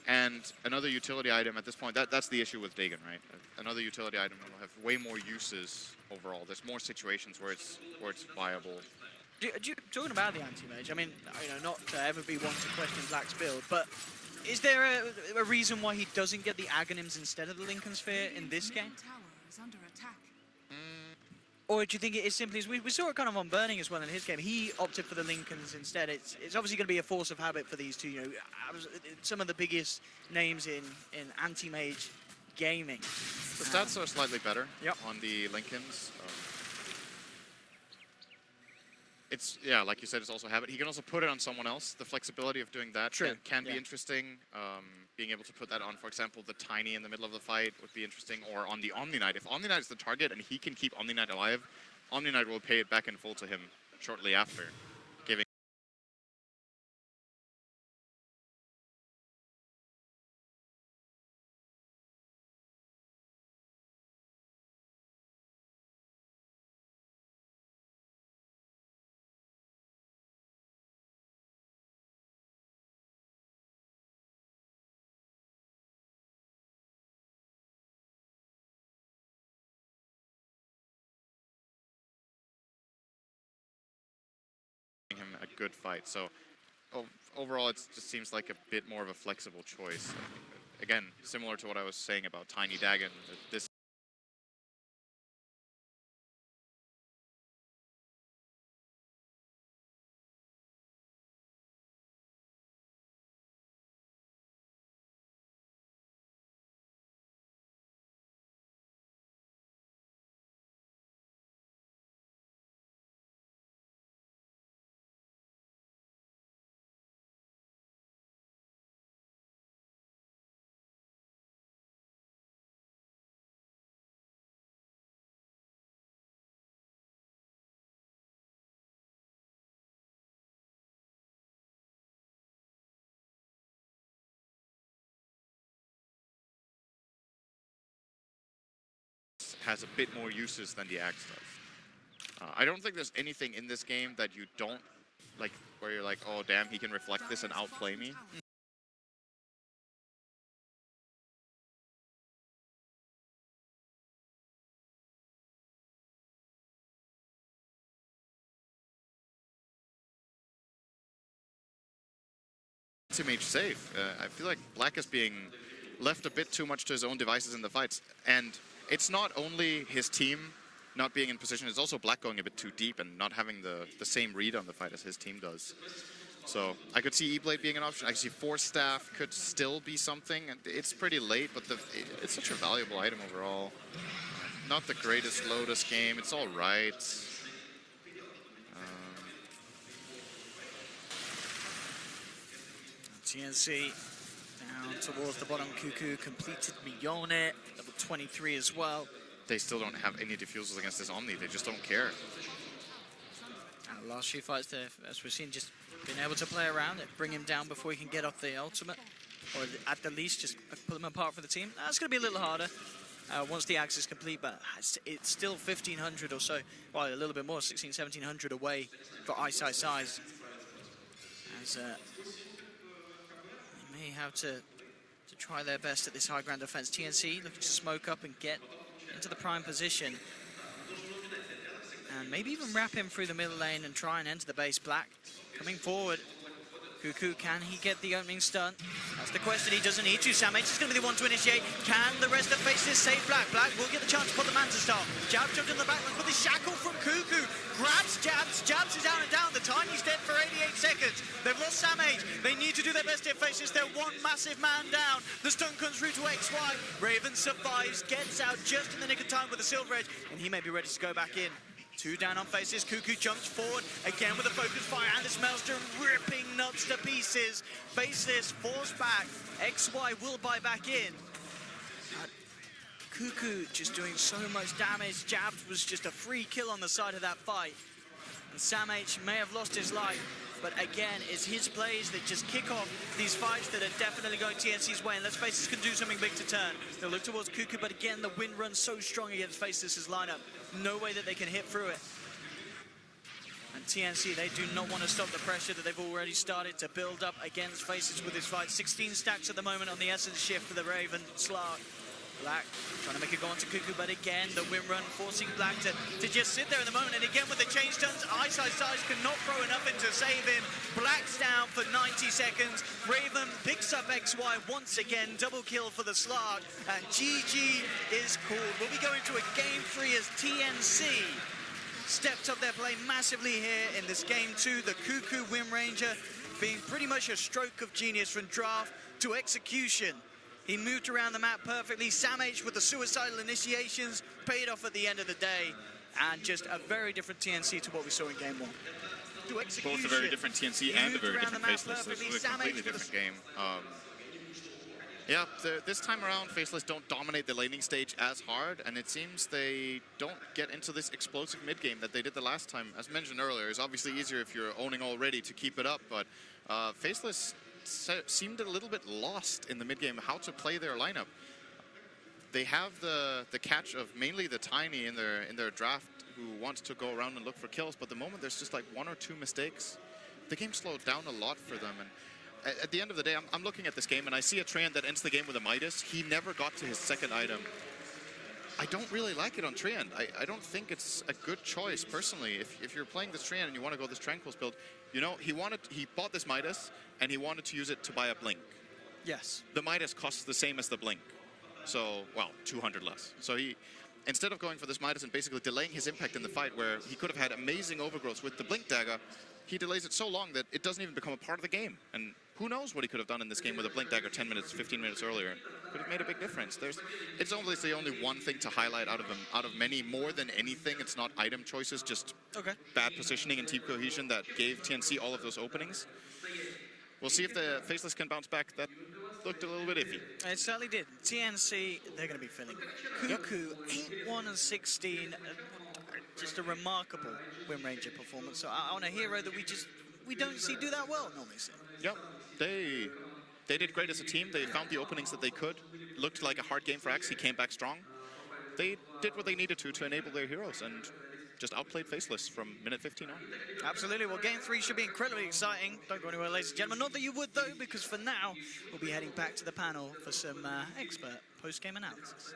And another utility item at this point, that's the issue with Dagon, right? Another utility item will have way more uses overall. There's more situations where it's viable. Talking about the anti-mage, I mean, not to ever be one to question Black's build, but is there a reason why he doesn't get the Aghanims instead of the Lincoln Sphere in this game? Or do you think it is simply, as we saw it kind of on Burning as well in his game, he opted for the Lincolns instead. It's obviously going to be a force of habit for these two, some of the biggest names in anti-mage gaming. The stats are slightly better Yep. on the Lincolns. It's, yeah, like you said, it's also habit. He can also put it on someone else. The flexibility of doing that can be interesting. Being able to put that on, for example, the Tiny in the middle of the fight would be interesting, or on the Omni Knight. If Omni Knight is the target and he can keep Omni Knight alive, Omni Knight will pay it back in full to him shortly after, giving him a good fight. So overall, it just seems like a bit more of a flexible choice. Again, similar to what I was saying about Tiny Dagon, this has a bit more uses than the axe does. I don't think there's anything in this game that you don't like, where you're like, oh damn, he can reflect this and outplay me. Mage safe. I feel like Black is being left a bit too much to his own devices in the fights, and it's not only his team not being in position, it's also Black going a bit too deep and not having the same read on the fight as his team does. So I could see E-Blade being an option. I see Force Staff could still be something. It's pretty late, but it's such a valuable item overall. Not the greatest Lotus game. It's all right. TNC down towards the bottom. Cuckoo completed Mione, level 23 as well. They still don't have any defusals against this Omni. They just don't care. And the last few fights there, as we've seen, just been able to play around it, bring him down before he can get off the ultimate, or at the least just pull him apart for the team. That's going to be a little harder once the axe is complete, but it's still 1,500 or so, well, a little bit more, 1,600, 1,700 away for Ice Ice Eyes. As may have to try their best at this high ground defense. TNC looking to smoke up and get into the prime position. And maybe even wrap him through the middle lane and try and enter the base. Black coming forward. Cuckoo, can he get the opening stun? That's the question. He doesn't need to. Samage is going to be the one to initiate. Can the rest of Faceless save Black? Black will get the chance to put the Manta Star. Jab jumped in the backline with the shackle from Cuckoo. Grabs Jabs. Jabs is down and down. The Tiny's dead for 88 seconds. They've lost Samage. They need to do their best to hit Faceless. They're one massive man down. The stun comes through to XY. Raven survives, gets out just in the nick of time with the Silver Edge, and he may be ready to go back in. Two down on Faceless. Cuckoo jumps forward again with a focus fire, and this Maelstrom ripping nuts to pieces. Faceless forced back. XY will buy back in. Cuckoo just doing so much damage. Jabs was just a free kill on the side of that fight. And Samh may have lost his life, but again, it's his plays that just kick off these fights that are definitely going TNC's way. Unless Faceless can do something big to turn. They'll look towards Cuckoo, but again, the wind runs so strong against Faceless's lineup. No way that they can hit through it. And TNC, they do not want to stop the pressure that they've already started to build up against Faceless with this fight. 16 stacks at the moment on the Essence shift for the Raven Slark. Black trying to make it go on to Cuckoo, but again, the win run forcing Black to just sit there at the moment. And again, with the change turns, Ice could not throw enough in to save him. Black's down for 90 seconds. Raven picks up XY once again. Double kill for the Slark. And GG is called. We'll be going to a game 3 as TNC stepped up their play massively here in this game 2. The Cuckoo Wind Ranger being pretty much a stroke of genius from draft to execution. He moved around the map perfectly. Sam H with the suicidal initiations paid off at the end of the day. And just a very different TNC to what we saw in game 1. To execution. Both a very different TNC and a very different Faceless. This was a completely different game. Yeah, this time around, Faceless don't dominate the laning stage as hard, and it seems they don't get into this explosive mid game that they did the last time. As mentioned earlier, it's obviously easier if you're owning already to keep it up, but Faceless seemed a little bit lost in the mid game how to play their lineup. They have the catch of mainly the Tiny in their draft who wants to go around and look for kills, but the moment there's just like 1 or 2 mistakes, the game slowed down a lot for them. And at the end of the day, I'm looking at this game and I see a Treant that ends the game with a Midas. He never got to his second item. I don't really like it on Treant. I don't think it's a good choice personally. If you're playing this Treant and you want to go this Tranquil's build, you know, he bought this Midas and he wanted to use it to buy a Blink. Yes. The Midas costs the same as the Blink. So, well, 200 less. So he, instead of going for this Midas and basically delaying his impact in the fight where he could have had amazing overgrowths with the Blink Dagger, he delays it so long that it doesn't even become a part of the game. And who knows what he could have done in this game with a Blink Dagger 10 minutes, 15 minutes earlier. Could have made a big difference. It's obviously only one thing to highlight out of many. More than anything, it's not item choices, just bad positioning and team cohesion that gave TNC all of those openings. We'll see if the Faceless can bounce back. That looked a little bit iffy. It certainly did. TNC, they're going to be feeling it. Cuckoo, 8-1-16. Just a remarkable Wind Ranger performance. So on a hero that we don't see do that well normally. Yep, they did great as a team. They found the openings that they could. Looked like a hard game for Axe. He came back strong. They did what they needed to enable their heroes and just outplayed Faceless from minute 15 on. Absolutely. Well, game 3 should be incredibly exciting. Don't go anywhere, ladies and gentlemen. Not that you would, though, because for now, we'll be heading back to the panel for some expert post-game analysis.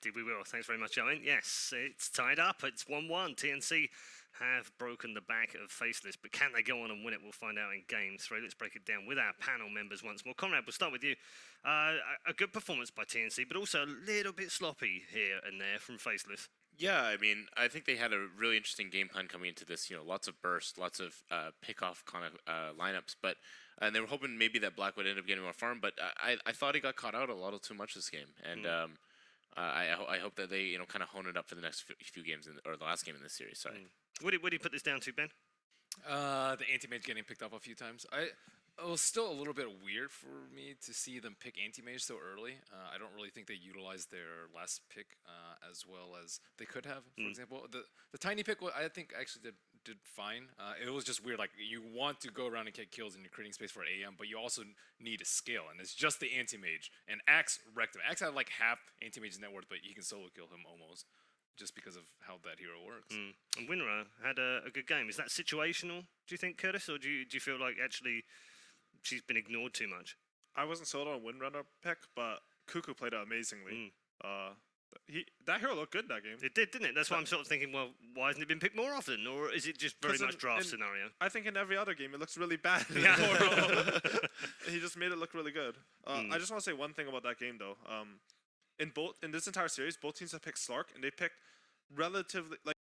Indeed we will. Thanks very much, Owen. Yes, it's tied up. It's 1-1. TNC have broken the back of Faceless, but can they go on and win it? We'll find out in game 3. Let's break it down with our panel members once more. Conrad, we'll start with you. A good performance by TNC, but also a little bit sloppy here and there from Faceless. Yeah, I mean, I think they had a really interesting game plan coming into this. You know, lots of bursts, lots of pick-off kind of lineups, and they were hoping maybe that Black would end up getting more farm, but I thought he got caught out a little too much this game, and I hope that they kind of hone it up for the next few games or the last game in this series. Sorry. What do you put this down to, Ben? The anti-mage getting picked up a few times. It was still a little bit weird for me to see them pick anti-mage so early. I don't really think they utilized their last pick as well as they could have. For example, the tiny pick, I think actually did fine. It was just weird. Like, you want to go around and get kills and you're creating space for AM, but you also need a scale, and it's just the anti-mage. And Axe wrecked him. Axe had like half anti-mage's net worth, but you can solo kill him almost, just because of how that hero works. And Winra had a good game. Is that situational, do you think, Curtis, or do you feel like actually she's been ignored too much? I wasn't sold on a Windrunner pick, but Cuckoo played it amazingly. That hero looked good that game. It did, didn't it? That's why I'm sort of thinking, well, why hasn't it been picked more often? Or is it just very much draft scenario? I think in every other game it looks really bad. He just made it look really good. I just want to say one thing about that game, though. In this entire series, both teams have picked Slark, and they picked relatively, like,